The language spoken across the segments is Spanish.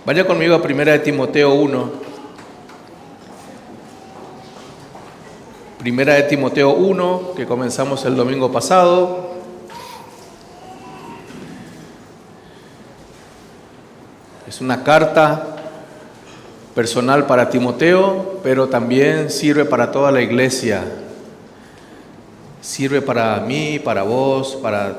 Vaya conmigo a 1 de Timoteo 1. 1 de Timoteo 1, que comenzamos el domingo pasado. Es una carta personal para Timoteo, pero también sirve para toda la iglesia. Sirve para mí, para vos, para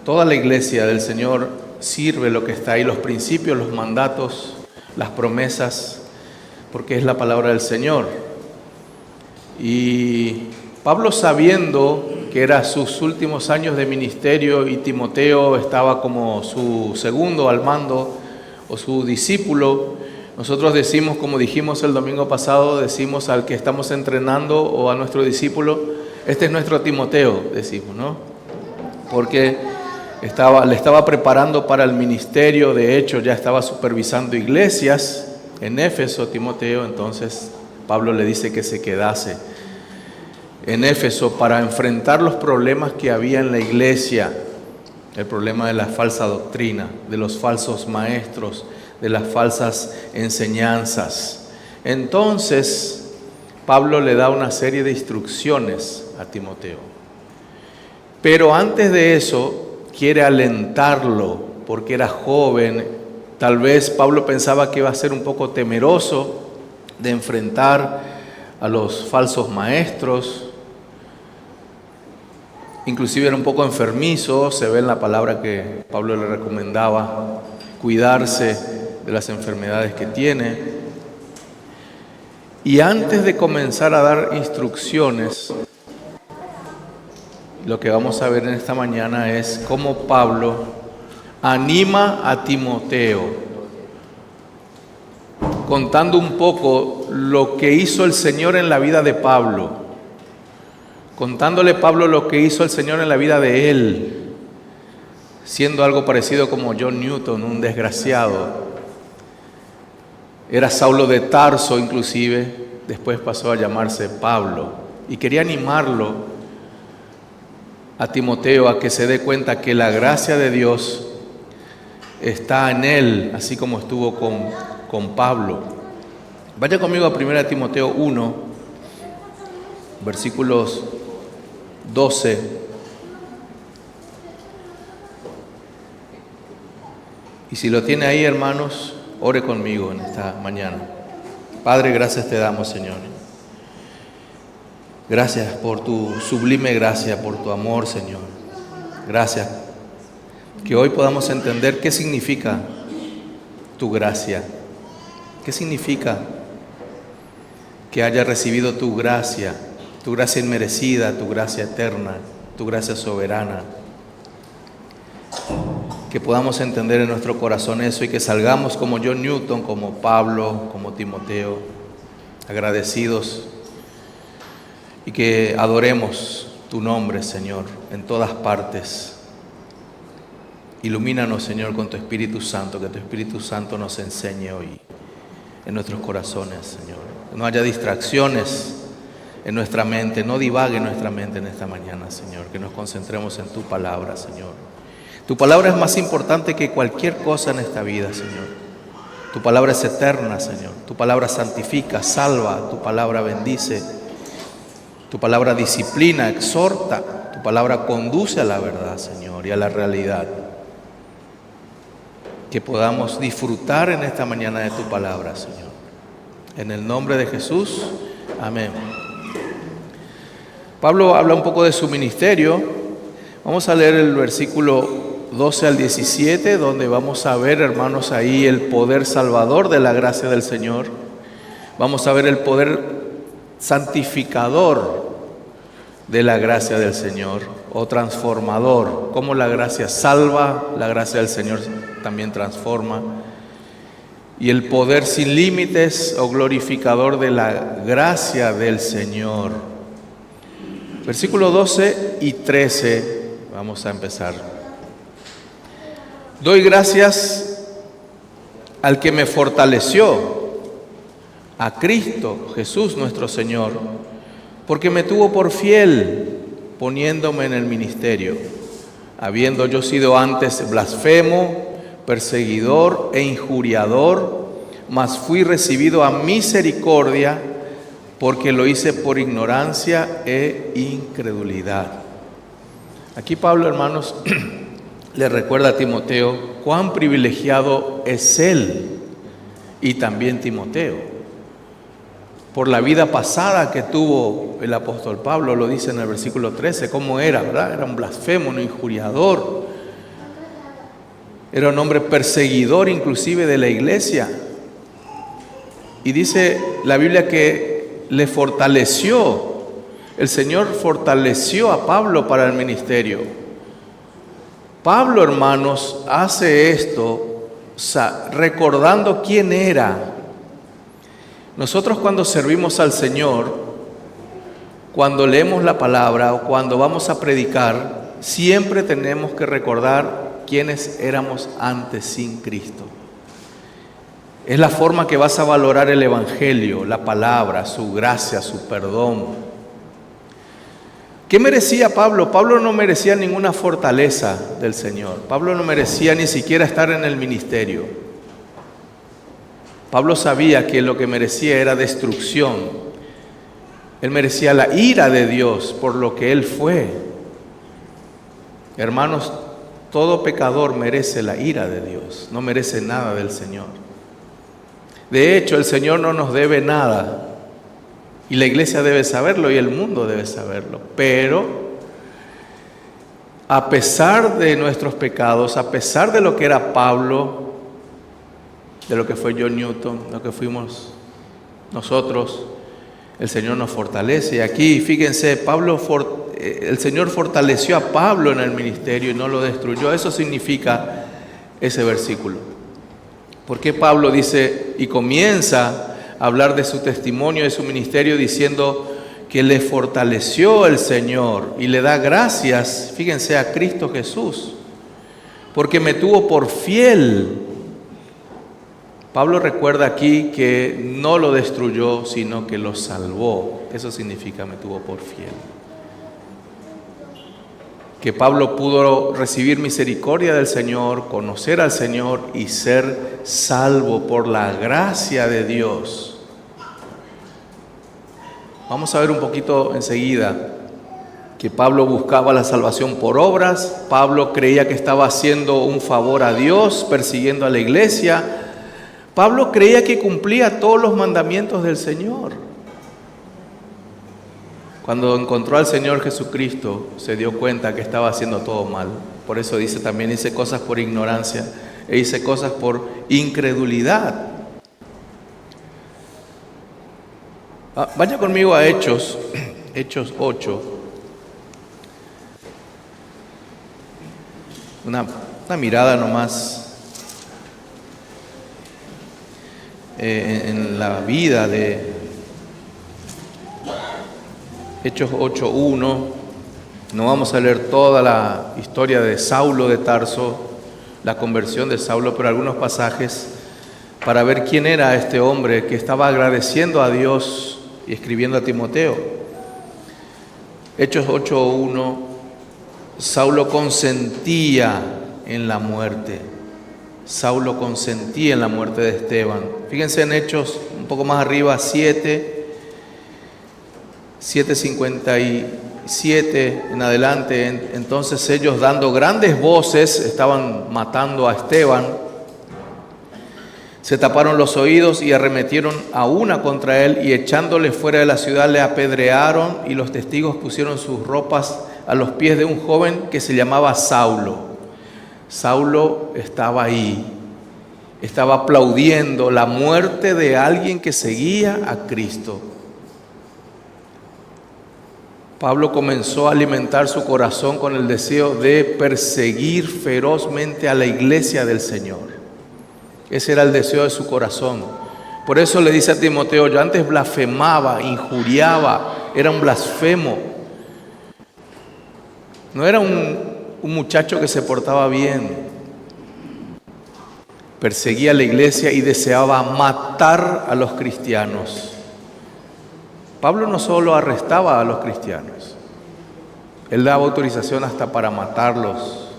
toda la iglesia del Señor. Sirve lo que está ahí, los principios, los mandatos, las promesas, porque es la palabra del Señor. Y Pablo, sabiendo que eran sus últimos años de ministerio y Timoteo estaba como su segundo al mando o su discípulo, nosotros decimos, como dijimos el domingo pasado, decimos al que estamos entrenando o a nuestro discípulo, este es nuestro Timoteo, decimos, ¿no? Porque le estaba preparando para el ministerio. De hecho ya estaba supervisando iglesias en Éfeso, Timoteo. Entonces Pablo le dice que se quedase en Éfeso para enfrentar los problemas que había en la iglesia, el problema de la falsa doctrina, de los falsos maestros, de las falsas enseñanzas. Entonces Pablo le da una serie de instrucciones a Timoteo, pero antes de eso quiere alentarlo porque era joven. Tal vez Pablo pensaba que iba a ser un poco temeroso de enfrentar a los falsos maestros. Inclusive era un poco enfermizo, se ve en la palabra que Pablo le recomendaba cuidarse de las enfermedades que tiene. Y antes de comenzar a dar instrucciones, lo que vamos a ver en esta mañana es cómo Pablo anima a Timoteo, contando un poco lo que hizo el Señor en la vida de Pablo, contándole Pablo lo que hizo el Señor en la vida de él, siendo algo parecido como John Newton, un desgraciado. Era Saulo de Tarso inclusive, después pasó a llamarse Pablo, y quería animarlo a Timoteo a que se dé cuenta que la gracia de Dios está en él, así como estuvo con Pablo. Vaya conmigo a 1 Timoteo 1, versículos 12. Y si lo tiene ahí, hermanos, ore conmigo en esta mañana. Padre, gracias te damos, Señor. Gracias por tu sublime gracia, por tu amor, Señor. Gracias que hoy podamos entender qué significa tu gracia. ¿Qué significa que haya recibido tu gracia inmerecida, tu gracia eterna, tu gracia soberana? Que podamos entender en nuestro corazón eso y que salgamos como John Newton, como Pablo, como Timoteo, agradecidos, y que adoremos tu nombre, Señor, en todas partes. Ilumínanos, Señor, con tu Espíritu Santo, que tu Espíritu Santo nos enseñe hoy en nuestros corazones, Señor. Que no haya distracciones en nuestra mente, no divague nuestra mente en esta mañana, Señor. Que nos concentremos en tu palabra, Señor. Tu palabra es más importante que cualquier cosa en esta vida, Señor. Tu palabra es eterna, Señor. Tu palabra santifica, salva, tu palabra bendice. Tu palabra disciplina, exhorta, tu palabra conduce a la verdad, Señor, y a la realidad. Que podamos disfrutar en esta mañana de tu palabra, Señor. En el nombre de Jesús, amén. Pablo habla un poco de su ministerio. Vamos a leer el versículo 12 al 17, donde vamos a ver, hermanos, ahí el poder salvador de la gracia del Señor. Vamos a ver el poder santificador de la gracia del Señor, o transformador, cómo la gracia salva, la gracia del Señor también transforma, y el poder sin límites o glorificador de la gracia del Señor. Versículos 12 y 13, vamos a empezar. Doy gracias al que me fortaleció, a Cristo Jesús nuestro Señor, porque me tuvo por fiel poniéndome en el ministerio, habiendo yo sido antes blasfemo, perseguidor e injuriador, mas fui recibido a misericordia, porque lo hice por ignorancia e incredulidad. Aquí Pablo, hermanos, le recuerda a Timoteo cuán privilegiado es él y también Timoteo. Por la vida pasada que tuvo el apóstol Pablo, lo dice en el versículo 13, cómo era, ¿verdad? Era un blasfemo, un injuriador, era un hombre perseguidor inclusive de la iglesia. Y dice la Biblia que le fortaleció, el Señor fortaleció a Pablo para el ministerio. Pablo, hermanos, hace esto recordando quién era. Nosotros cuando servimos al Señor, cuando leemos la palabra o cuando vamos a predicar, siempre tenemos que recordar quiénes éramos antes sin Cristo. Es la forma que vas a valorar el Evangelio, la palabra, su gracia, su perdón. ¿Qué merecía Pablo? Pablo no merecía ninguna fortaleza del Señor. Pablo no merecía ni siquiera estar en el ministerio. Pablo sabía que lo que merecía era destrucción. Él merecía la ira de Dios por lo que él fue. Hermanos, todo pecador merece la ira de Dios, no merece nada del Señor. De hecho, el Señor no nos debe nada, y la iglesia debe saberlo y el mundo debe saberlo. Pero a pesar de nuestros pecados, a pesar de lo que era Pablo, de lo que fue John Newton, lo que fuimos nosotros, el Señor nos fortalece. Y aquí, fíjense, el Señor fortaleció a Pablo en el ministerio y no lo destruyó. Eso significa ese versículo. Porque Pablo dice y comienza a hablar de su testimonio, de su ministerio, diciendo que le fortaleció el Señor y le da gracias, fíjense, a Cristo Jesús, porque me tuvo por fiel. Pablo recuerda aquí que no lo destruyó, sino que lo salvó. Eso significa me tuvo por fiel. Que Pablo pudo recibir misericordia del Señor, conocer al Señor y ser salvo por la gracia de Dios. Vamos a ver un poquito enseguida que Pablo buscaba la salvación por obras. Pablo creía que estaba haciendo un favor a Dios, persiguiendo a la iglesia. Pablo creía que cumplía todos los mandamientos del Señor. Cuando encontró al Señor Jesucristo, se dio cuenta que estaba haciendo todo mal. Por eso dice también, hice cosas por ignorancia e hice cosas por incredulidad. Vaya conmigo a Hechos 8. Una mirada nomás en la vida de Hechos 8:1. No vamos a leer toda la historia de Saulo de Tarso, la conversión de Saulo, pero algunos pasajes para ver quién era este hombre que estaba agradeciendo a Dios y escribiendo a Timoteo. Hechos 8:1. Saulo consentía en la muerte. Saulo consentía en la muerte de Esteban. Fíjense en Hechos, un poco más arriba, 7:57 en adelante. Entonces ellos, dando grandes voces, estaban matando a Esteban. Se taparon los oídos y arremetieron a una contra él, y echándole fuera de la ciudad le apedrearon, y los testigos pusieron sus ropas a los pies de un joven que se llamaba Saulo. Saulo estaba ahí, estaba aplaudiendo la muerte de alguien que seguía a Cristo. Pablo comenzó a alimentar su corazón con el deseo de perseguir ferozmente a la iglesia del Señor. Ese era el deseo de su corazón. Por eso le dice a Timoteo, yo antes blasfemaba, injuriaba, era un blasfemo. No era un muchacho que se portaba bien. Perseguía a la iglesia y deseaba matar a los cristianos. Pablo no solo arrestaba a los cristianos, él daba autorización hasta para matarlos.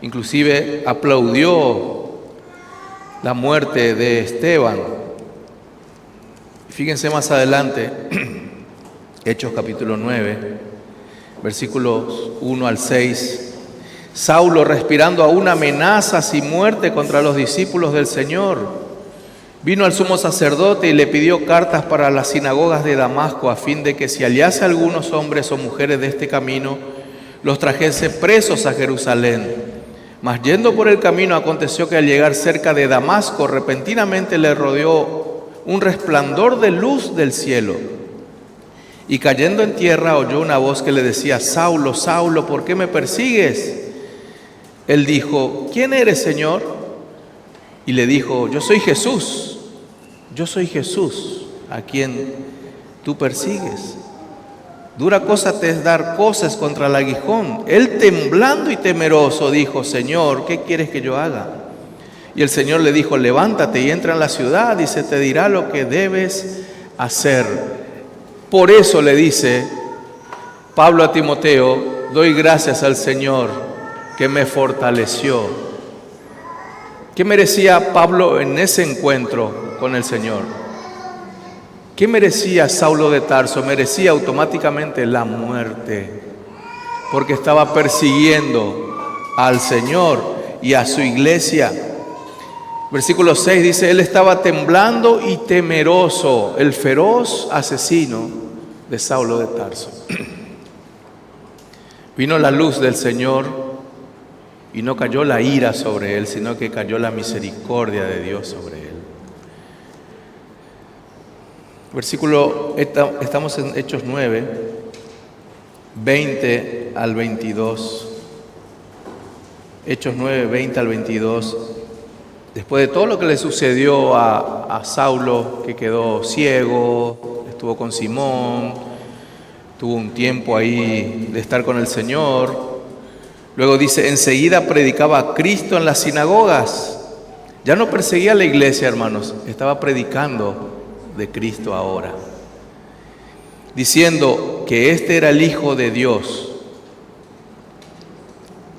Inclusive aplaudió la muerte de Esteban. Fíjense más adelante, Hechos capítulo 9, versículos 1 al 6. Saulo, respirando aún amenazas y muerte contra los discípulos del Señor, vino al sumo sacerdote y le pidió cartas para las sinagogas de Damasco, a fin de que si hallase algunos hombres o mujeres de este camino, los trajese presos a Jerusalén. Mas yendo por el camino, aconteció que al llegar cerca de Damasco, repentinamente le rodeó un resplandor de luz del cielo. Y cayendo en tierra, oyó una voz que le decía: Saulo, Saulo, ¿por qué me persigues? Él dijo: ¿quién eres, Señor? Y le dijo: yo soy Jesús a quien tú persigues. Dura cosa te es dar coces contra el aguijón. Él, temblando y temeroso, dijo: Señor, ¿qué quieres que yo haga? Y el Señor le dijo: levántate y entra en la ciudad y se te dirá lo que debes hacer. Por eso le dice Pablo a Timoteo: doy gracias al Señor que me fortaleció. ¿Qué merecía Pablo en ese encuentro con el Señor? ¿Qué merecía Saulo de Tarso? Merecía automáticamente la muerte, porque estaba persiguiendo al Señor y a su iglesia. Versículo 6 dice: él estaba temblando y temeroso, el feroz asesino de Saulo de Tarso. Vino la luz del Señor y no cayó la ira sobre él, sino que cayó la misericordia de Dios sobre él. Estamos en Hechos 9, 20 al 22. Hechos 9, 20 al 22. Después de todo lo que le sucedió a Saulo, que quedó ciego, estuvo con Simón, tuvo un tiempo ahí de estar con el Señor. Luego dice: enseguida predicaba a Cristo en las sinagogas. Ya no perseguía a la iglesia, hermanos, estaba predicando de Cristo ahora, diciendo que este era el Hijo de Dios.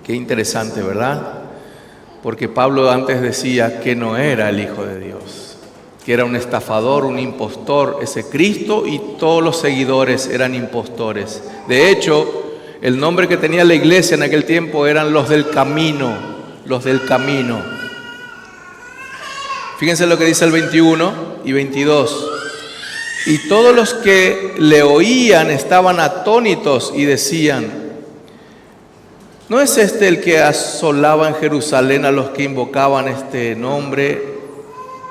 Qué interesante, ¿verdad? Porque Pablo antes decía que no era el Hijo de Dios, que era un estafador, un impostor. Ese Cristo y todos los seguidores eran impostores. De hecho, el nombre que tenía la iglesia en aquel tiempo eran los del camino, los del camino. Fíjense lo que dice el 21 y 22. Y todos los que le oían estaban atónitos y decían: ¿no es este el que asolaba en Jerusalén a los que invocaban este nombre?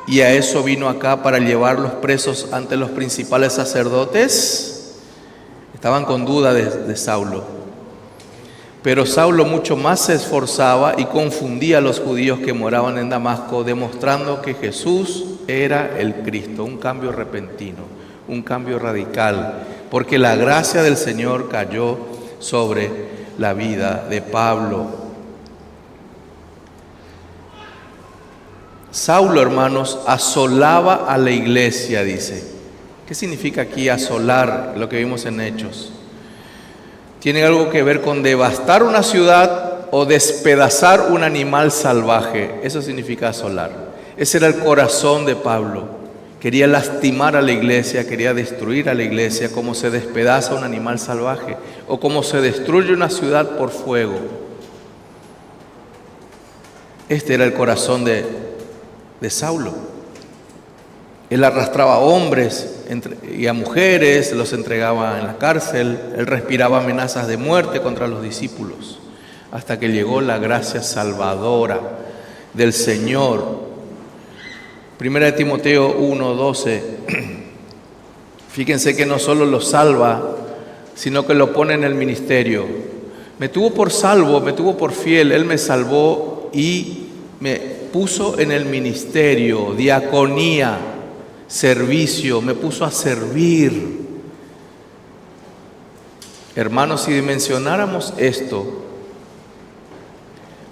Y a eso vino acá, para llevarlos presos ante los principales sacerdotes. Estaban con duda de Saulo. Pero Saulo mucho más se esforzaba y confundía a los judíos que moraban en Damasco, demostrando que Jesús era el Cristo. Un cambio repentino, un cambio radical, porque la gracia del Señor cayó sobre la vida de Pablo. Saulo, hermanos, asolaba a la iglesia, dice. ¿Qué significa aquí asolar? Lo que vimos en Hechos. Tiene algo que ver con devastar una ciudad o despedazar un animal salvaje. Eso significa asolar. Ese era el corazón de Pablo. Quería lastimar a la iglesia, quería destruir a la iglesia, como se despedaza un animal salvaje o como se destruye una ciudad por fuego. Este era el corazón de Saulo. Él arrastraba a hombres y a mujeres, los entregaba en la cárcel. Él respiraba amenazas de muerte contra los discípulos, hasta que llegó la gracia salvadora del Señor. Primera de Timoteo 1:12. Fíjense que no solo lo salva, sino que lo pone en el ministerio. Me tuvo por salvo, me tuvo por fiel. Él me salvó y me puso en el ministerio, diaconía, servicio, me puso a servir. Hermanos, si dimensionáramos esto,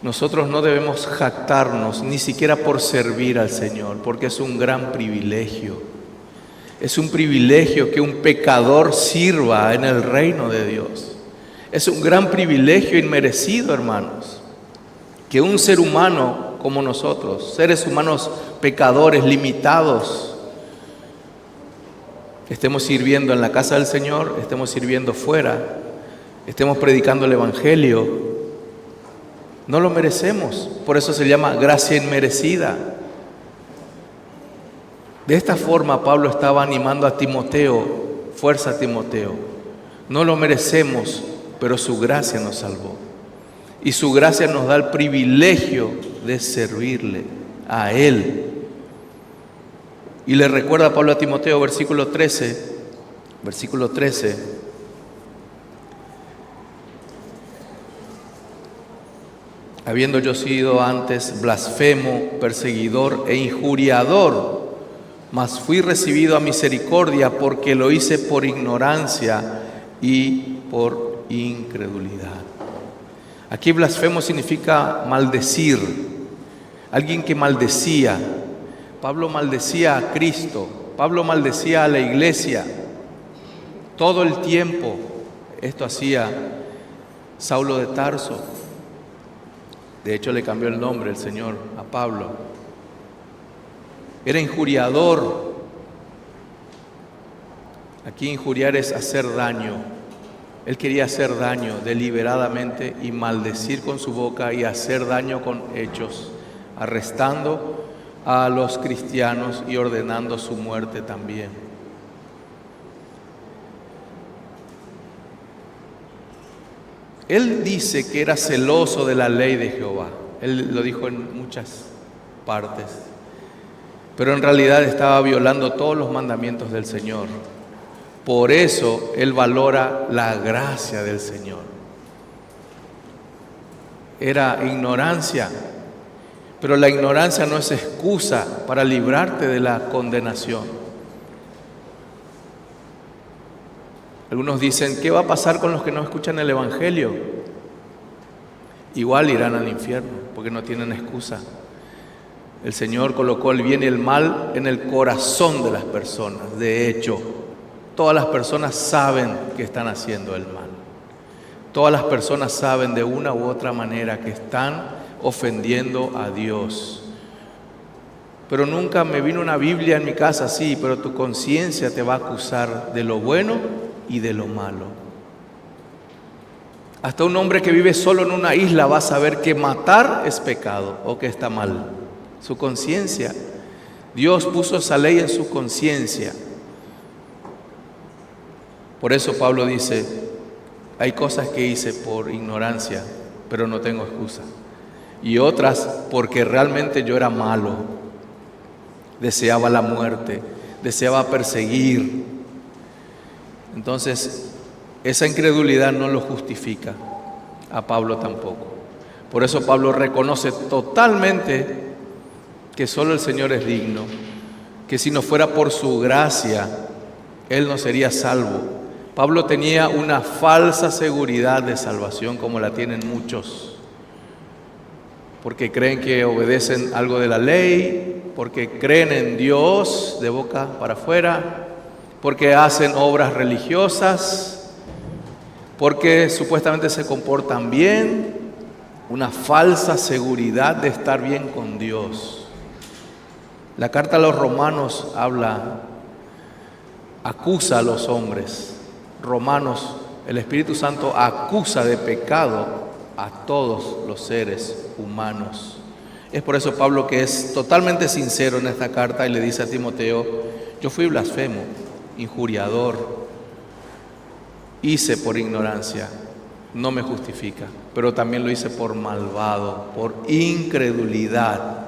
nosotros no debemos jactarnos ni siquiera por servir al Señor, porque es un gran privilegio. Es un privilegio que un pecador sirva en el reino de Dios. Es un gran privilegio inmerecido, hermanos, que un ser humano como nosotros, seres humanos pecadores, limitados. Estemos sirviendo en la casa del Señor, estemos sirviendo fuera, estemos predicando el Evangelio. No lo merecemos, por eso se llama gracia inmerecida. De esta forma Pablo estaba animando a Timoteo: fuerza, Timoteo, no lo merecemos, pero su gracia nos salvó. Y su gracia nos da el privilegio de servirle a Él. Y le recuerda a Pablo a Timoteo, versículo 13, habiendo yo sido antes blasfemo, perseguidor e injuriador, mas fui recibido a misericordia porque lo hice por ignorancia y por incredulidad. Aquí blasfemo significa maldecir, alguien que maldecía. Pablo maldecía a Cristo, Pablo maldecía a la iglesia todo el tiempo. Esto hacía Saulo de Tarso. De hecho, le cambió el nombre el Señor a Pablo. Era injuriador. Aquí injuriar es hacer daño. Él quería hacer daño deliberadamente y maldecir con su boca y hacer daño con hechos, arrestando a los cristianos y ordenando su muerte también. Él dice que era celoso de la ley de Jehová. Él lo dijo en muchas partes. Pero en realidad estaba violando todos los mandamientos del Señor. Por eso Él valora la gracia del Señor. Era ignorancia, pero la ignorancia no es excusa para librarte de la condenación. Algunos dicen: ¿qué va a pasar con los que no escuchan el Evangelio? Igual irán al infierno, porque no tienen excusa. El Señor colocó el bien y el mal en el corazón de las personas. De hecho, todas las personas saben que están haciendo el mal. Todas las personas saben de una u otra manera que están ofendiendo a Dios. Pero nunca me vino una Biblia en mi casa, sí, pero tu conciencia te va a acusar de lo bueno y de lo malo. Hasta un hombre que vive solo en una isla va a saber que matar es pecado o que está mal. Su conciencia. Dios puso esa ley en su conciencia. Por eso Pablo dice: hay cosas que hice por ignorancia, pero no tengo excusa. Y otras porque realmente yo era malo. Deseaba la muerte, deseaba perseguir. Entonces, esa incredulidad no lo justifica. A Pablo tampoco. Por eso Pablo reconoce totalmente que solo el Señor es digno, que si no fuera por su gracia, él no sería salvo. Pablo tenía una falsa seguridad de salvación, como la tienen muchos, porque creen que obedecen algo de la ley, porque creen en Dios de boca para afuera, porque hacen obras religiosas, porque supuestamente se comportan bien, una falsa seguridad de estar bien con Dios. La carta a los Romanos acusa a los hombres. Romanos, el Espíritu Santo acusa de pecado a todos los seres humanos. Es por eso Pablo que es totalmente sincero en esta carta y le dice a Timoteo: yo fui blasfemo, injuriador, hice por ignorancia, no me justifica, pero también lo hice por malvado, por incredulidad.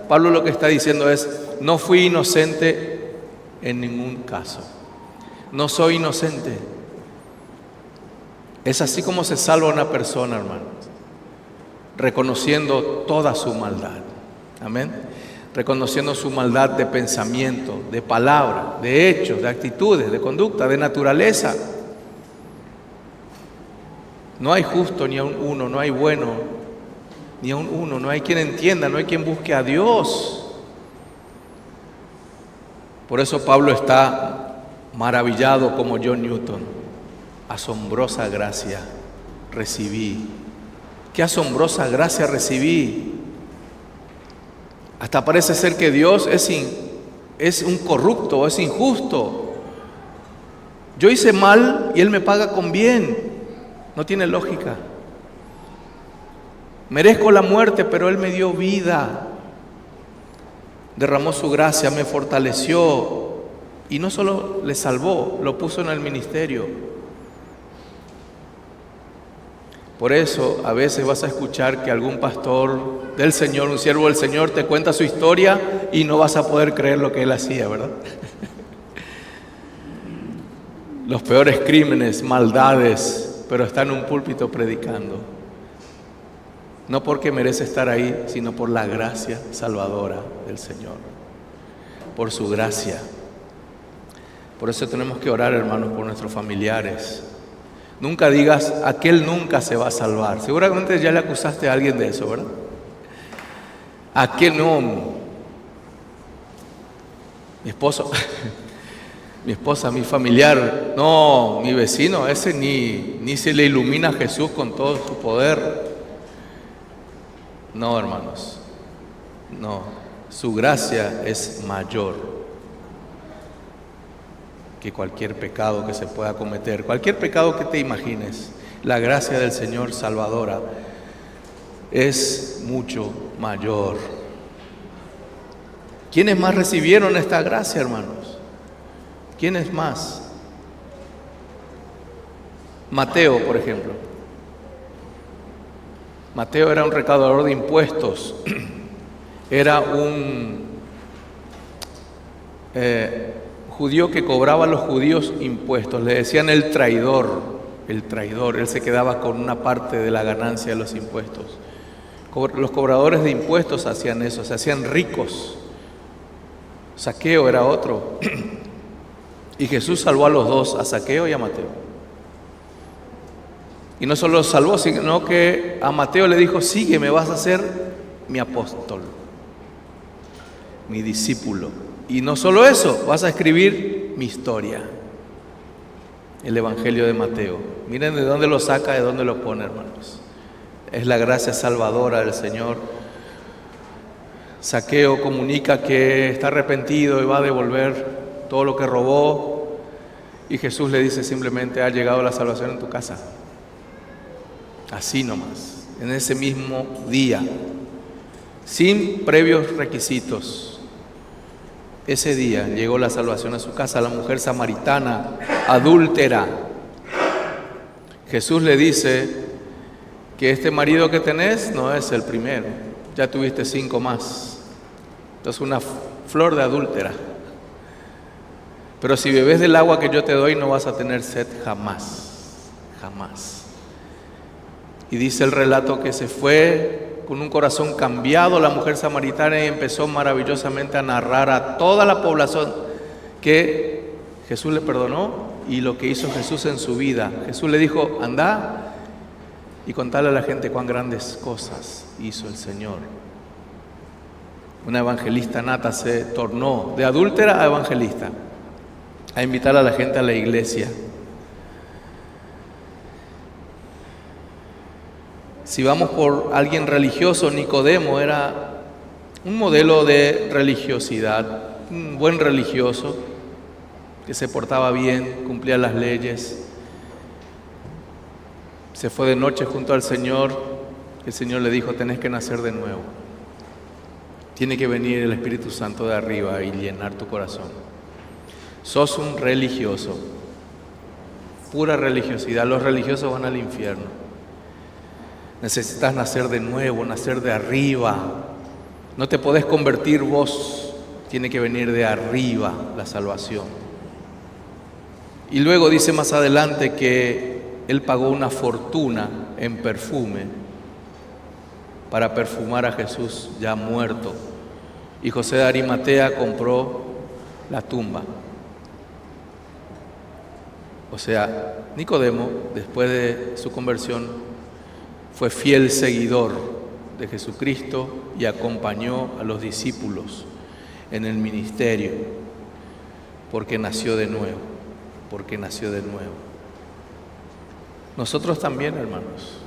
Pablo lo que está diciendo es: no fui inocente en ningún caso. No soy inocente. Es así como se salva una persona, hermanos, reconociendo toda su maldad. Amén. Reconociendo su maldad de pensamiento, de palabra, de hechos, de actitudes, de conducta, de naturaleza. No hay justo ni aun uno, no hay bueno ni aun uno, no hay quien entienda, no hay quien busque a Dios. Por eso Pablo está maravillado como John Newton. Asombrosa gracia recibí. Qué asombrosa gracia recibí. Hasta parece ser que Dios es un corrupto, es injusto. Yo hice mal y Él me paga con bien. No tiene lógica. Merezco la muerte, pero Él me dio vida. Derramó su gracia, me fortaleció. Y no solo le salvó, lo puso en el ministerio. Por eso a veces vas a escuchar que algún pastor del Señor, un siervo del Señor, te cuenta su historia y no vas a poder creer lo que él hacía, ¿verdad? Los peores crímenes, maldades, pero está en un púlpito predicando. No porque merece estar ahí, sino por la gracia salvadora del Señor. Por su gracia. Por eso tenemos que orar, hermanos, por nuestros familiares. Nunca digas, aquel nunca se va a salvar. Seguramente ya le acusaste a alguien de eso, ¿verdad? Aquel no. Mi esposo, mi esposa, mi familiar, no, mi vecino, ese ni se le ilumina a Jesús con todo su poder. No, hermanos, no. Su gracia es mayor que cualquier pecado que se pueda cometer, cualquier pecado que te imagines. La gracia del Señor salvadora es mucho mayor. ¿Quiénes más recibieron esta gracia, hermanos? ¿Quiénes más? Mateo, por ejemplo. Mateo era un recaudador de impuestos. Era un judío que cobraba a los judíos impuestos. Le decían el traidor. Él se quedaba con una parte de la ganancia de los impuestos. Los cobradores de impuestos hacían eso, se hacían ricos. Zaqueo era otro. Y Jesús salvó a los dos, a Zaqueo y a Mateo. Y no solo los salvó, sino que a Mateo le dijo, sígueme, vas a ser mi apóstol, mi discípulo. Y no solo eso, vas a escribir mi historia, el Evangelio de Mateo. Miren de dónde lo saca, de dónde lo pone, hermanos. Es la gracia salvadora del Señor. Zaqueo comunica que está arrepentido y va a devolver todo lo que robó. Y Jesús le dice simplemente, ha llegado la salvación en tu casa. Así nomás, en ese mismo día, sin previos requisitos. Ese día llegó la salvación a su casa. La mujer samaritana, adúltera. Jesús le dice que este marido que tenés no es el primero, ya tuviste 5 más. Entonces una flor de adúltera. Pero si bebes del agua que yo te doy no vas a tener sed jamás, jamás. Y dice el relato que se fue con un corazón cambiado la mujer samaritana y empezó maravillosamente a narrar a toda la población que Jesús le perdonó y lo que hizo Jesús en su vida. Jesús le dijo, anda y contale a la gente cuán grandes cosas hizo el Señor. Una evangelista nata se tornó de adúltera a evangelista, a invitar a la gente a la iglesia. Si vamos por alguien religioso, Nicodemo era un modelo de religiosidad, un buen religioso que se portaba bien, cumplía las leyes. Se fue de noche junto al Señor. El Señor le dijo, tenés que nacer de nuevo. Tiene que venir el Espíritu Santo de arriba y llenar tu corazón. Sos un religioso, pura religiosidad. Los religiosos van al infierno. Necesitas nacer de nuevo, nacer de arriba. No te podés convertir vos, tiene que venir de arriba la salvación. Y luego dice más adelante que él pagó una fortuna en perfume para perfumar a Jesús ya muerto. Y José de Arimatea compró la tumba. O sea, Nicodemo, después de su conversión, fue fiel seguidor de Jesucristo y acompañó a los discípulos en el ministerio, porque nació de nuevo, Nosotros también, hermanos,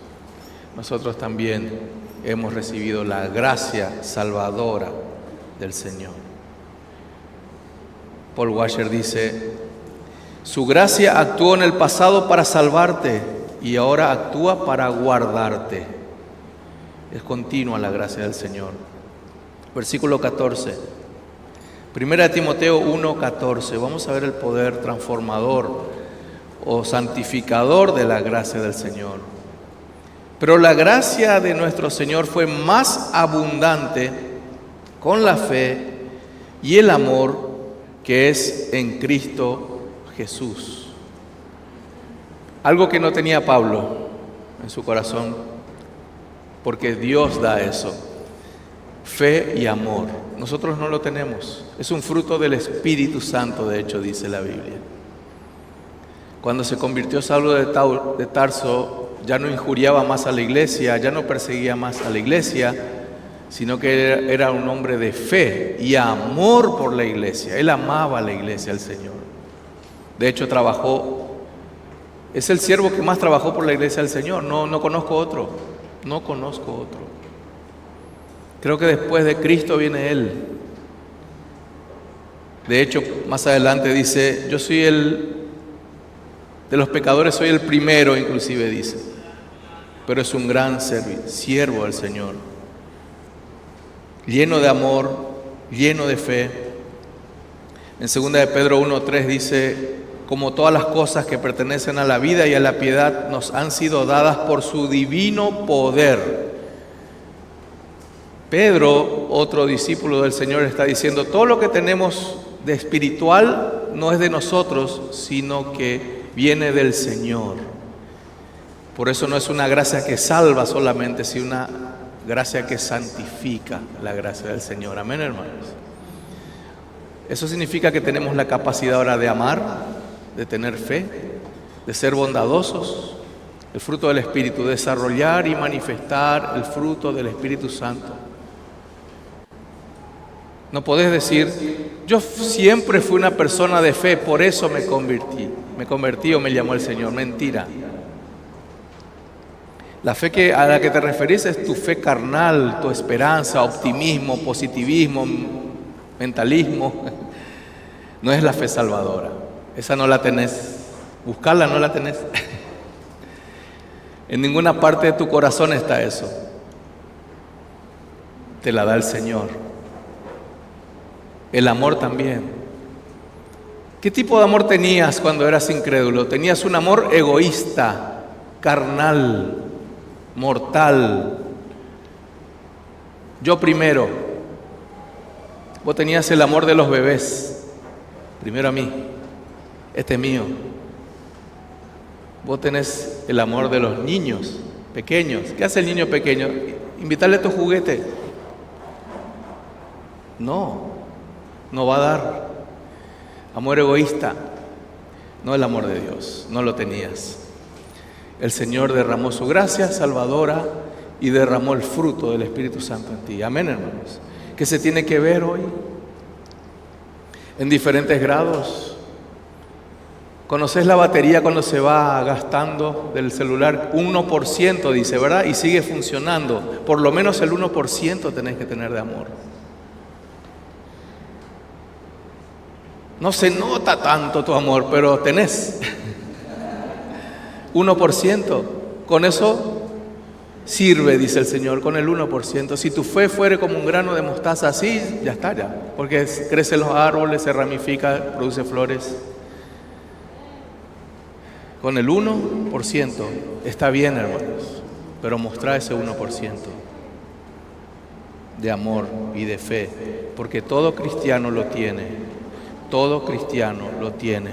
nosotros también hemos recibido la gracia salvadora del Señor. Paul Washer dice: su gracia actuó en el pasado para salvarte y ahora actúa para guardarte. Es continua la gracia del Señor. Versículo 14. Primera de Timoteo 1:14. Vamos a ver el poder transformador o santificador de la gracia del Señor. Pero la gracia de nuestro Señor fue más abundante con la fe y el amor que es en Cristo Jesús. Algo que no tenía Pablo en su corazón, porque Dios da eso: fe y amor. Nosotros no lo tenemos. Es un fruto del Espíritu Santo, de hecho, dice la Biblia. Cuando se convirtió Saulo de Tarso, ya no injuriaba más a la iglesia, ya no perseguía más a la iglesia, sino que era un hombre de fe y amor por la iglesia. Él amaba a la iglesia, al Señor. De hecho, es el siervo que más trabajó por la iglesia del Señor. No conozco otro. No conozco otro. Creo que después de Cristo viene Él. De hecho, más adelante dice: yo soy de los pecadores soy el primero, inclusive dice. Pero es un gran siervo del Señor. Lleno de amor, lleno de fe. En 2 de Pedro 1:3 dice: como todas las cosas que pertenecen a la vida y a la piedad nos han sido dadas por su divino poder. Pedro, otro discípulo del Señor, está diciendo: todo lo que tenemos de espiritual no es de nosotros, sino que viene del Señor. Por eso no es una gracia que salva solamente, sino una gracia que santifica, la gracia del Señor. Amén, hermanos. Eso significa que tenemos la capacidad ahora de amar, de tener fe, de ser bondadosos, el fruto del Espíritu, desarrollar y manifestar el fruto del Espíritu Santo. No podés decir: yo siempre fui una persona de fe, por eso me convertí o me llamó el Señor. Mentira. La fe a la que te referís es tu fe carnal, tu esperanza, optimismo, positivismo, mentalismo. No es la fe salvadora. Esa no la tenés. Buscarla no la tenés. En ninguna parte de tu corazón está eso. Te la da el Señor. El amor también. ¿Qué tipo de amor tenías cuando eras incrédulo? Tenías un amor egoísta, carnal, mortal. Yo primero. Vos tenías el amor de los bebés. Primero a mí. Este es mío. Vos tenés el amor de los niños pequeños. ¿Qué hace el niño pequeño? Invitarle tu juguete. No va a dar. Amor egoísta. No el amor de Dios. No lo tenías. El Señor derramó su gracia salvadora y derramó el fruto del Espíritu Santo en ti. Amén, hermanos. ¿Qué se tiene que ver hoy? En diferentes grados. ¿Conocés la batería cuando se va gastando del celular? 1% dice, ¿verdad? Y sigue funcionando. Por lo menos el 1% tenés que tener de amor. No se nota tanto tu amor, pero tenés 1%. Con eso sirve, dice el Señor, con el 1%. Si tu fe fuere como un grano de mostaza, así, ya está ya. Porque crecen los árboles, se ramifica, produce flores. Con el 1% está bien, hermanos, pero mostrar ese 1% de amor y de fe, porque todo cristiano lo tiene, todo cristiano lo tiene.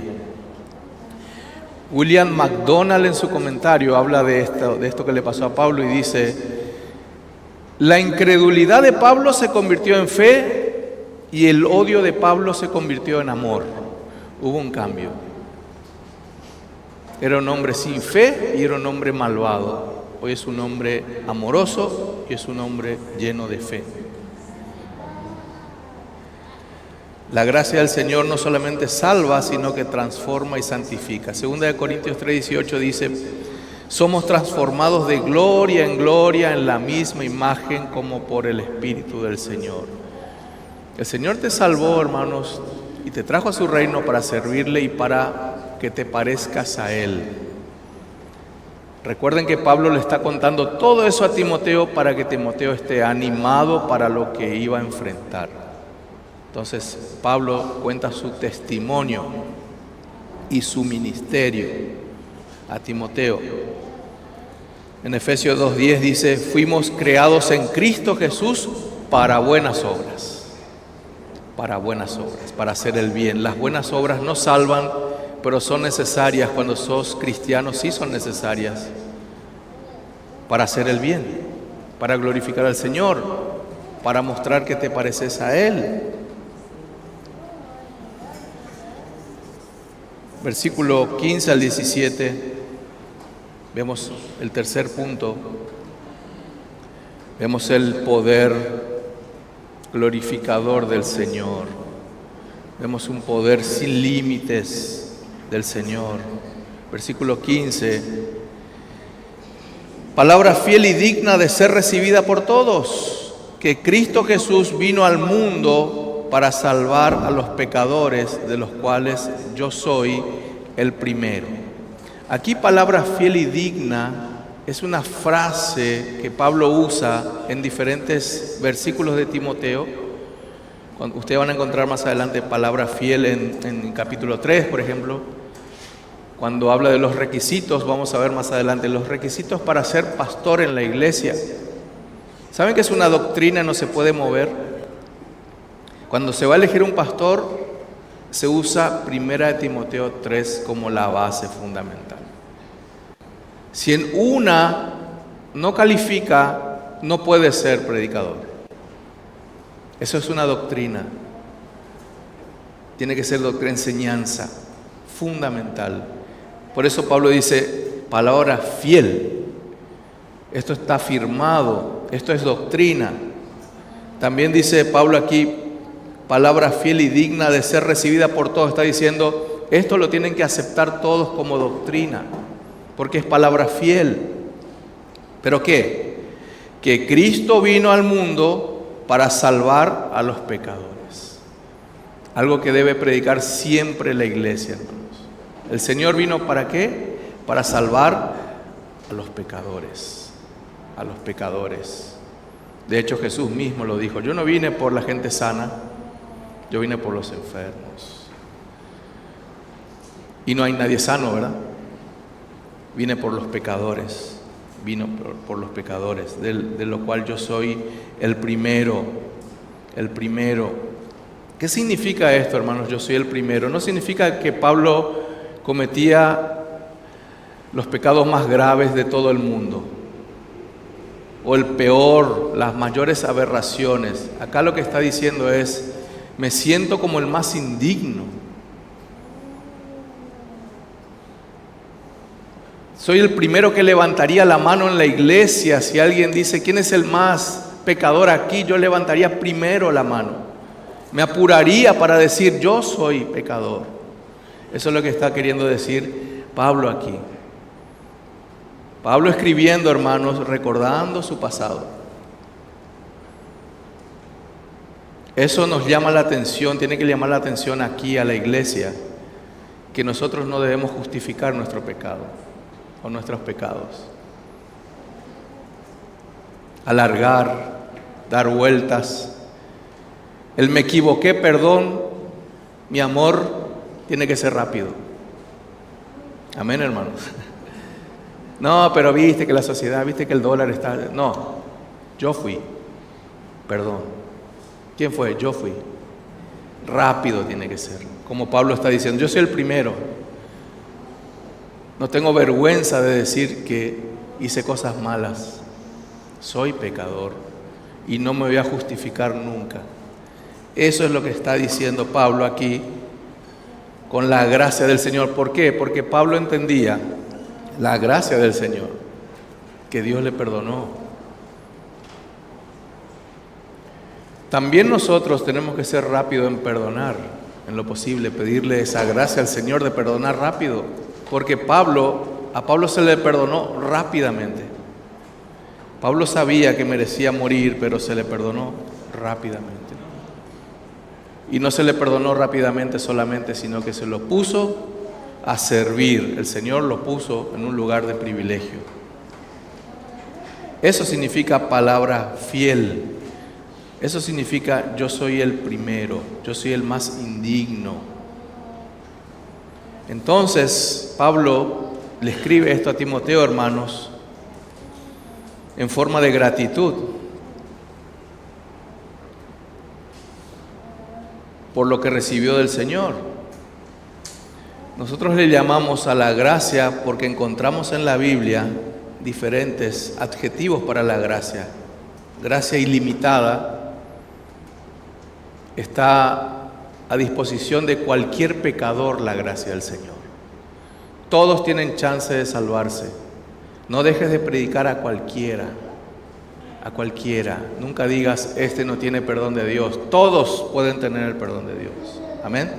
William MacDonald en su comentario habla de esto que le pasó a Pablo y dice: la incredulidad de Pablo se convirtió en fe y el odio de Pablo se convirtió en amor. Hubo un cambio. Era un hombre sin fe y era un hombre malvado. Hoy es un hombre amoroso y es un hombre lleno de fe. La gracia del Señor no solamente salva, sino que transforma y santifica. 2 Corintios 3:18 dice: somos transformados de gloria en gloria en la misma imagen como por el Espíritu del Señor. El Señor te salvó, hermanos, y te trajo a su reino para servirle y para que te parezcas a Él. Recuerden que Pablo le está contando todo eso a Timoteo para que Timoteo esté animado para lo que iba a enfrentar. Entonces, Pablo cuenta su testimonio y su ministerio a Timoteo. En Efesios 2:10 dice: fuimos creados en Cristo Jesús para buenas obras. Para buenas obras, para hacer el bien. Las buenas obras no salvan, pero son necesarias. Cuando sos cristiano sí son necesarias para hacer el bien, para glorificar al Señor, para mostrar que te pareces a Él. Versículo 15 al 17, vemos el tercer punto, vemos el poder glorificador del Señor, vemos un poder sin límites del Señor. Versículo 15, palabra fiel y digna de ser recibida por todos, que Cristo Jesús vino al mundo para salvar a los pecadores, de los cuales yo soy el primero. Aquí palabra fiel y digna es una frase que Pablo usa en diferentes versículos de Timoteo. Ustedes van a encontrar más adelante palabra fiel en capítulo 3, por ejemplo. Cuando habla de los requisitos, vamos a ver más adelante, los requisitos para ser pastor en la iglesia. ¿Saben que es una doctrina, no se puede mover? Cuando se va a elegir un pastor, se usa 1 Timoteo 3 como la base fundamental. Si en una no califica, no puede ser predicador. Eso es una doctrina. Tiene que ser doctrina, enseñanza fundamental. Por eso Pablo dice, palabra fiel. Esto está firmado, esto es doctrina. También dice Pablo aquí, palabra fiel y digna de ser recibida por todos. Está diciendo, esto lo tienen que aceptar todos como doctrina, porque es palabra fiel. ¿Pero qué? Que Cristo vino al mundo para salvar a los pecadores. Algo que debe predicar siempre la iglesia, hermanos. El Señor vino ¿para qué? Para salvar a los pecadores. A los pecadores. De hecho, Jesús mismo lo dijo: yo no vine por la gente sana, yo vine por los enfermos. Y no hay nadie sano, ¿verdad? Vine por los pecadores, vino por los pecadores, de lo cual yo soy el primero, el primero. ¿Qué significa esto, hermanos? Yo soy el primero. No significa que Pablo cometía los pecados más graves de todo el mundo, o el peor, las mayores aberraciones. Acá lo que está diciendo es, me siento como el más indigno. Soy el primero que levantaría la mano en la iglesia. Si alguien dice, ¿quién es el más pecador aquí? Yo levantaría primero la mano. Me apuraría para decir, yo soy pecador. Eso es lo que está queriendo decir Pablo aquí. Pablo escribiendo, hermanos, recordando su pasado. Eso nos llama la atención, tiene que llamar la atención aquí a la iglesia, que nosotros no debemos justificar nuestro pecado o nuestros pecados. Alargar, dar vueltas. El me equivoqué, perdón, mi amor, tiene que ser rápido. Amén, hermanos. No, pero viste que la sociedad, viste que el dólar está... No, yo fui, perdón. ¿Quién fue? Yo fui. Rápido tiene que ser. Como Pablo está diciendo, yo soy el primero. No tengo vergüenza de decir que hice cosas malas. Soy pecador y no me voy a justificar nunca. Eso es lo que está diciendo Pablo aquí con la gracia del Señor. ¿Por qué? Porque Pablo entendía la gracia del Señor, que Dios le perdonó. También nosotros tenemos que ser rápidos en perdonar, en lo posible, pedirle esa gracia al Señor de perdonar rápido, porque a Pablo se le perdonó rápidamente. Pablo sabía que merecía morir, pero se le perdonó rápidamente. Y no se le perdonó rápidamente solamente, sino que se lo puso a servir. El Señor lo puso en un lugar de privilegio. Eso significa palabra fiel. Eso significa yo soy el primero, yo soy el más indigno. Entonces, Pablo le escribe esto a Timoteo, hermanos, en forma de gratitud por lo que recibió del Señor. Nosotros le llamamos a la gracia porque encontramos en la Biblia diferentes adjetivos para la gracia. Gracia ilimitada está a disposición de cualquier pecador, la gracia del Señor. Todos tienen chance de salvarse. No dejes de predicar a cualquiera. A cualquiera. Nunca digas, este no tiene perdón de Dios. Todos pueden tener el perdón de Dios. Amén.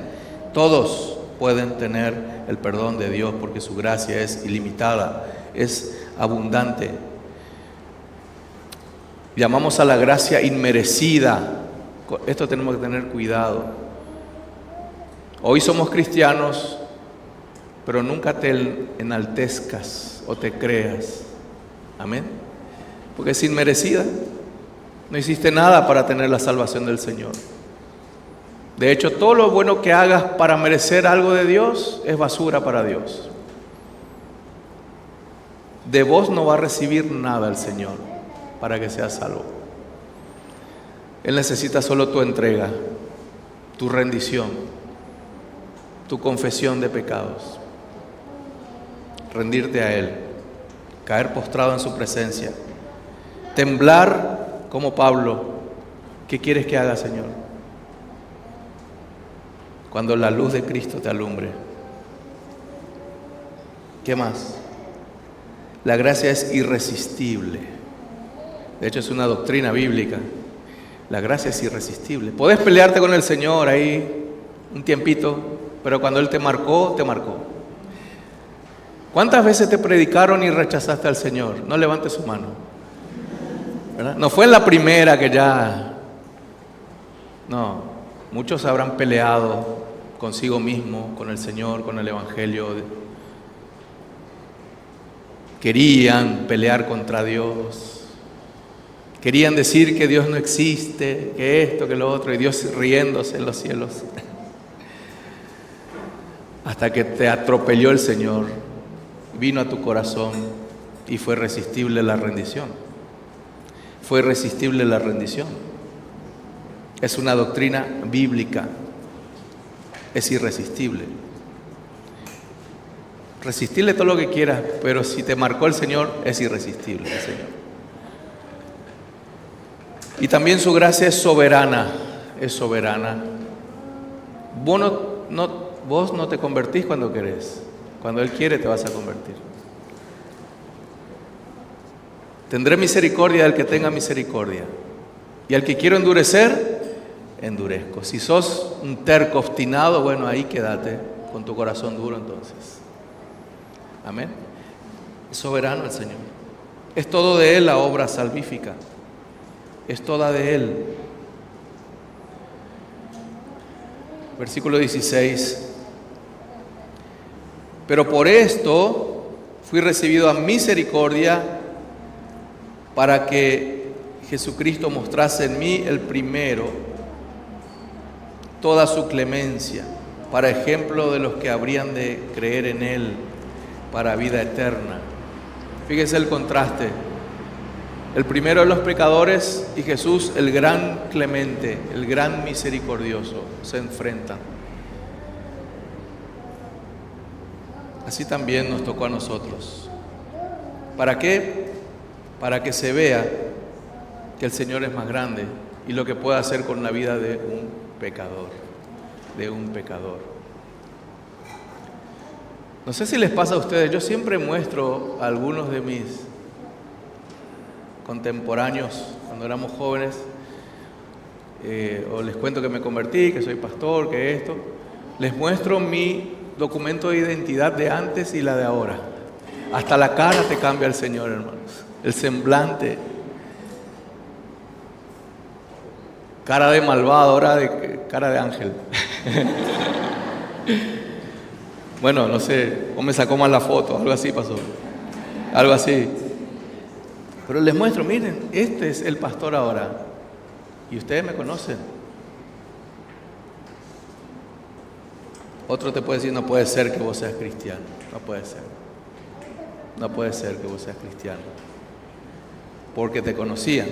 Todos pueden tener el perdón de Dios porque su gracia es ilimitada, es abundante. Llamamos a la gracia inmerecida. Esto tenemos que tener cuidado. Hoy somos cristianos, pero nunca te enaltezcas o te creas. Amén. Porque es inmerecida. No hiciste nada para tener la salvación del Señor. De hecho, todo lo bueno que hagas para merecer algo de Dios es basura para Dios. De vos no va a recibir nada el Señor para que seas salvo. Él necesita solo tu entrega, tu rendición, tu confesión de pecados. Rendirte a Él, caer postrado en su presencia, temblar como Pablo. ¿Qué quieres que haga, Señor? Cuando la luz de Cristo te alumbre. ¿Qué más? La gracia es irresistible. De hecho, es una doctrina bíblica. La gracia es irresistible. Podés pelearte con el Señor ahí un tiempito, pero cuando Él te marcó, te marcó. ¿Cuántas veces te predicaron y rechazaste al Señor? No levantes su mano, ¿verdad? No fue en la primera que ya... No, muchos habrán peleado consigo mismo, con el Señor, con el Evangelio. Querían pelear contra Dios. Querían decir que Dios no existe, que esto, que lo otro, y Dios riéndose en los cielos. Hasta que te atropelló el Señor, vino a tu corazón y fue irresistible la rendición. Fue irresistible la rendición. Es una doctrina bíblica. Es irresistible. Resistirle todo lo que quieras, pero si te marcó el Señor, es irresistible el Señor. Y también su gracia es soberana. Es soberana. Vos no te convertís cuando querés. Cuando Él quiere te vas a convertir. Tendré misericordia del que tenga misericordia. Y al que quiero endurecer, endurezco. Si sos un terco obstinado, bueno, ahí quédate con tu corazón duro entonces. Amén. Es soberano el Señor. Es todo de Él la obra salvífica. Es toda de Él. Versículo 16. Pero por esto fui recibido a misericordia para que Jesucristo mostrase en mí el primero toda su clemencia, para ejemplo de los que habrían de creer en Él para vida eterna. Fíjese el contraste. El primero de los pecadores y Jesús, el gran clemente, el gran misericordioso, se enfrentan. Así también nos tocó a nosotros. ¿Para qué? Para que se vea que el Señor es más grande y lo que puede hacer con la vida de un pecador, No sé si les pasa a ustedes, yo siempre muestro a algunos de mis contemporáneos cuando éramos jóvenes, o les cuento que me convertí, que soy pastor, que esto, les muestro mi documento de identidad de antes y la de ahora. Hasta la cara te cambia el Señor, hermanos, el semblante, cara de malvado, ahora de cara de ángel. Bueno, no sé, o me sacó mal la foto, algo así pasó. Algo así. Pero les muestro, miren, este es el pastor ahora. Y ustedes me conocen. Otro te puede decir, no puede ser que vos seas cristiano. No puede ser. No puede ser que vos seas cristiano. Porque te conocían.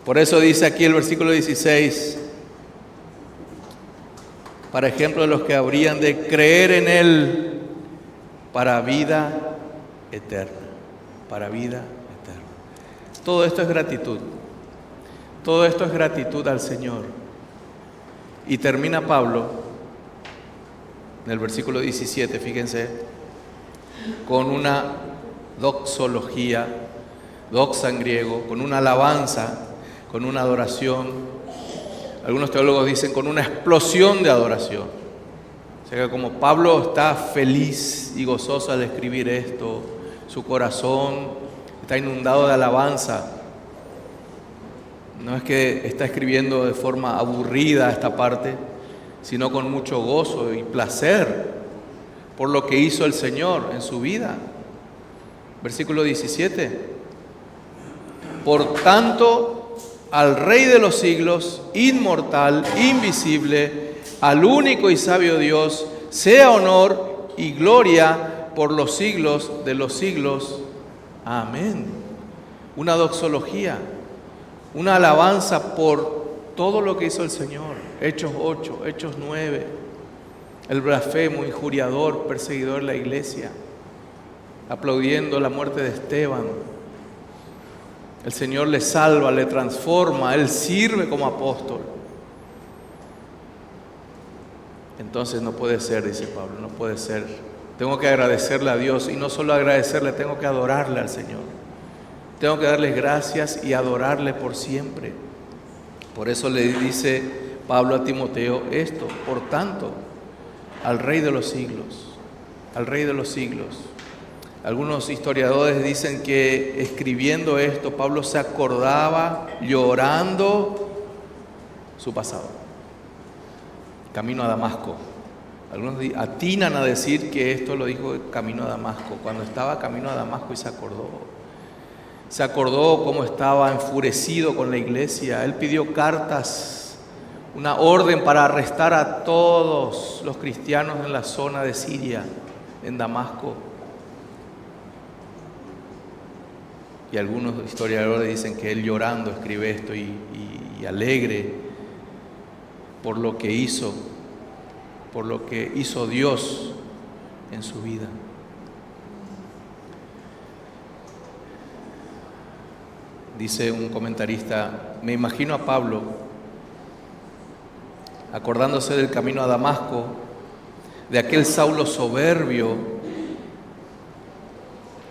Por eso dice aquí el versículo 16, para ejemplo de los que habrían de creer en Él para vida eterna. Para vida eterna. Todo esto es gratitud. Todo esto es gratitud al Señor. Y termina Pablo en el versículo 17, fíjense, con una doxología, doxa en griego, con una alabanza, con una adoración. Algunos teólogos dicen con una explosión de adoración. O sea que como Pablo está feliz y gozoso al escribir esto, su corazón está inundado de alabanza. No es que está escribiendo de forma aburrida esta parte, sino con mucho gozo y placer por lo que hizo el Señor en su vida. Versículo 17. Por tanto, al Rey de los siglos, inmortal, invisible, al único y sabio Dios, sea honor y gloria por los siglos de los siglos. Amén. Una doxología, una alabanza por todo lo que hizo el Señor. Hechos 8, Hechos 9. El blasfemo, injuriador, perseguidor de la iglesia, aplaudiendo la muerte de Esteban. El Señor le salva, le transforma, Él sirve como apóstol. Entonces no puede ser, dice Pablo, no puede ser. Tengo que agradecerle a Dios, y no solo agradecerle, tengo que adorarle al Señor. Tengo que darle gracias y adorarle por siempre. Por eso le dice Pablo a Timoteo esto: por tanto, al Rey de los siglos, al Rey de los siglos. Algunos historiadores dicen que escribiendo esto, Pablo se acordaba llorando su pasado, camino a Damasco. Algunos atinan a decir que esto lo dijo camino a Damasco, cuando estaba camino a Damasco y se acordó. Se acordó cómo estaba enfurecido con la iglesia. Él pidió cartas, una orden para arrestar a todos los cristianos en la zona de Siria, en Damasco. Y algunos historiadores dicen que él llorando escribe esto y alegre por lo que hizo Dios en su vida. Dice un comentarista, me imagino a Pablo acordándose del camino a Damasco, de aquel Saulo soberbio,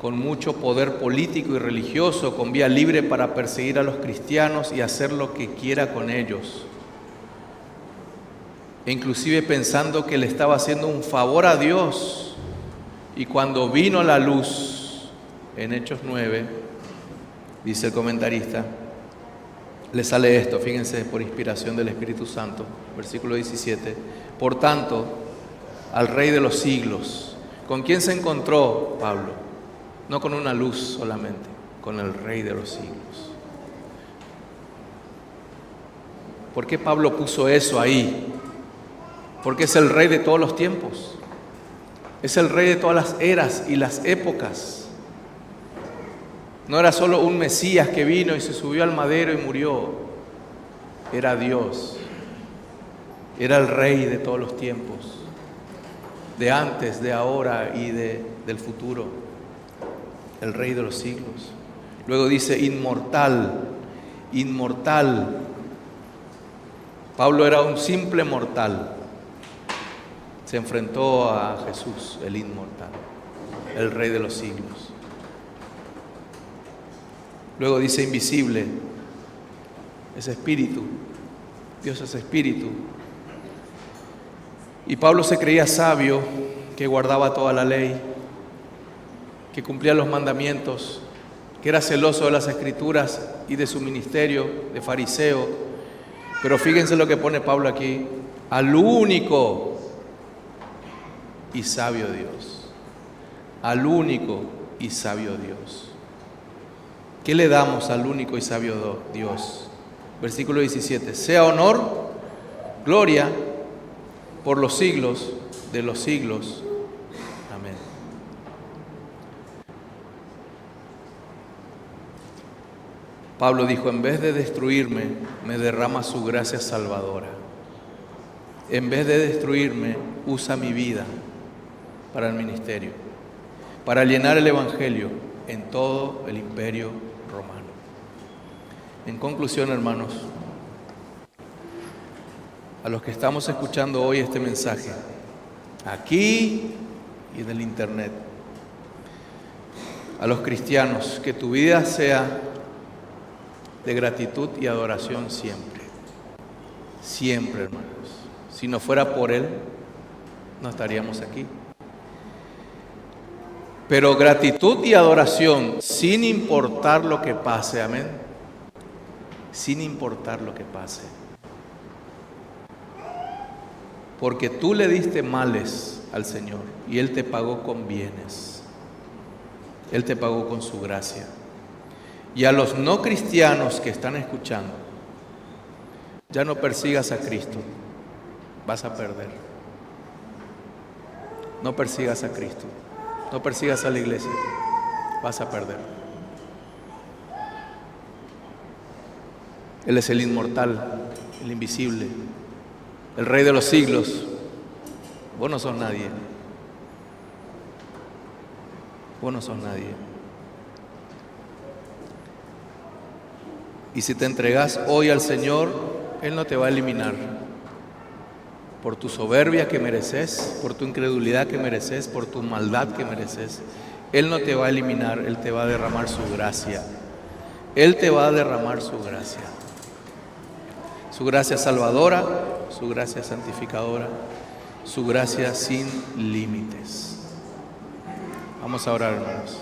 con mucho poder político y religioso, con vía libre para perseguir a los cristianos y hacer lo que quiera con ellos. E inclusive pensando que le estaba haciendo un favor a Dios. Y cuando vino la luz, en Hechos 9, dice el comentarista, le sale esto, fíjense, por inspiración del Espíritu Santo, versículo 17. Por tanto, al Rey de los siglos, ¿con quién se encontró Pablo? No con una luz solamente, con el Rey de los siglos. ¿Por qué Pablo puso eso ahí? Porque es el Rey de todos los tiempos. Es el Rey de todas las eras y las épocas. No era solo un Mesías que vino y se subió al madero y murió. Era Dios. Era el Rey de todos los tiempos. De antes, de ahora y del futuro. El Rey de los siglos. Luego dice inmortal, inmortal. Pablo era un simple mortal. Se enfrentó a Jesús, el inmortal, el Rey de los siglos. Luego dice invisible, es espíritu. Dios es espíritu. Y Pablo se creía sabio, que guardaba toda la ley, que cumplía los mandamientos, que era celoso de las Escrituras y de su ministerio de fariseo, Pero fíjense lo que pone Pablo aquí: al único y sabio Dios. Al único y sabio Dios. ¿Qué le damos al único y sabio Dios? Versículo 17: sea honor, gloria, por los siglos de los siglos. Amén. Pablo dijo: en vez de destruirme, me derrama su gracia salvadora. En vez de destruirme, usa mi vida para el ministerio, para llenar el evangelio en todo el imperio romano. En conclusión, hermanos, a los que estamos escuchando hoy este mensaje, aquí y en el internet, a los cristianos, que tu vida sea de gratitud y adoración siempre. Siempre, hermanos. Si no fuera por Él, no estaríamos aquí. Pero gratitud y adoración sin importar lo que pase, amén. Sin importar lo que pase. Porque tú le diste males al Señor y Él te pagó con bienes. Él te pagó con su gracia. Y a los no cristianos que están escuchando, ya no persigas a Cristo, vas a perder. No persigas a Cristo, no persigas a la iglesia, vas a perder. Él es el inmortal, el invisible, el Rey de los siglos. Vos no sos nadie. Vos no sos nadie. Y si te entregas hoy al Señor, Él no te va a eliminar por tu soberbia que mereces, por tu incredulidad que mereces, por tu maldad que mereces. Él no te va a eliminar, Él te va a derramar su gracia. Él te va a derramar su gracia. Su gracia salvadora, su gracia santificadora, su gracia sin límites. Vamos a orar, hermanos.